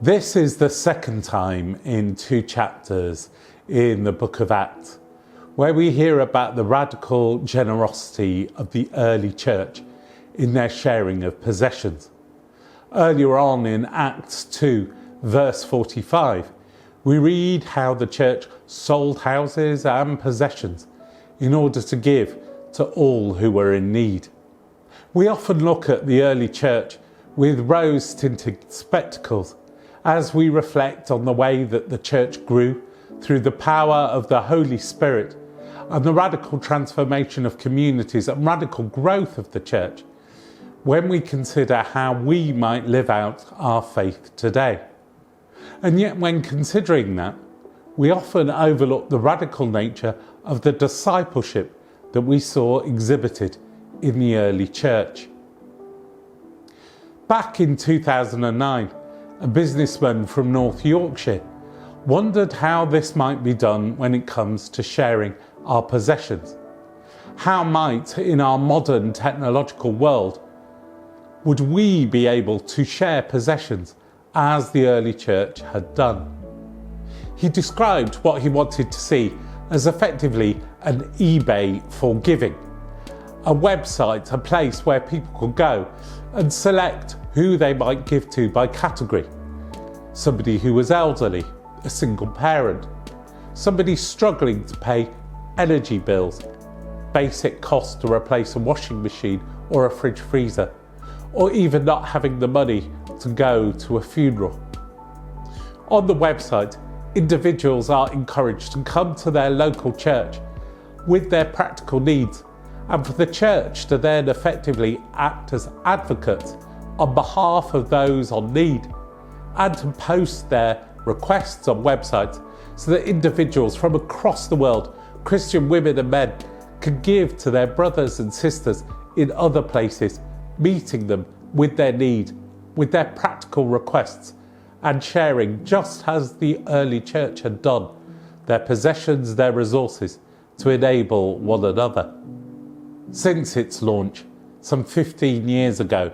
This is the second time in 2 chapters in the book of Acts, where we hear about the radical generosity of the early church in their sharing of possessions. Earlier on in Acts 2, verse 45, we read how the church sold houses and possessions in order to give to all who were in need. We often look at the early church with rose-tinted spectacles as we reflect on the way that the church grew through the power of the Holy Spirit and the radical transformation of communities and radical growth of the church when we consider how we might live out our faith today. And yet when considering that, we often overlook the radical nature of the discipleship that we saw exhibited in the early church. Back in 2009, a businessman from North Yorkshire wondered how this might be done when it comes to sharing our possessions. How might, in our modern technological world, would we be able to share possessions as the early church had done? He described what he wanted to see as effectively an eBay for giving, a website, a place where people could go and select who they might give to by category. Somebody who was elderly, a single parent, somebody struggling to pay energy bills, basic costs to replace a washing machine or a fridge freezer, or even not having the money to go to a funeral. On the website, individuals are encouraged to come to their local church with their practical needs, and for the church to then effectively act as advocates on behalf of those on need, and to post their requests on websites so that individuals from across the world, Christian women and men, can give to their brothers and sisters in other places, meeting them with their need, with their practical requests, and sharing, just as the early church had done, their possessions, their resources, to enable one another. Since its launch, some 15 years ago,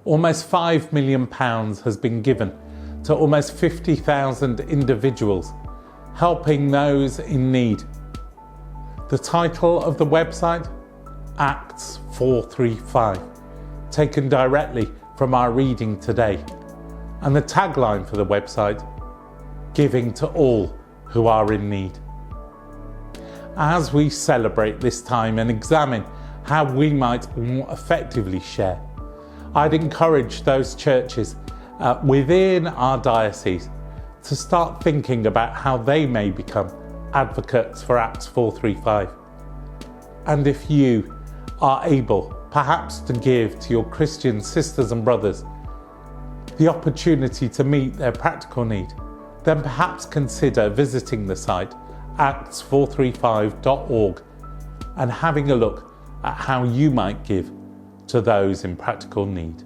almost £5 million has been given to almost 50,000 individuals, helping those in need. The title of the website? Acts 435, taken directly from our reading today. And the tagline for the website, giving to all who are in need. As we celebrate this time and examine how we might more effectively share, I'd encourage those churches within our diocese to start thinking about how they may become advocates for Acts 435. And if you are able, perhaps to give to your Christian sisters and brothers the opportunity to meet their practical need, then perhaps consider visiting the site acts435.org and having a look at how you might give to those in practical need.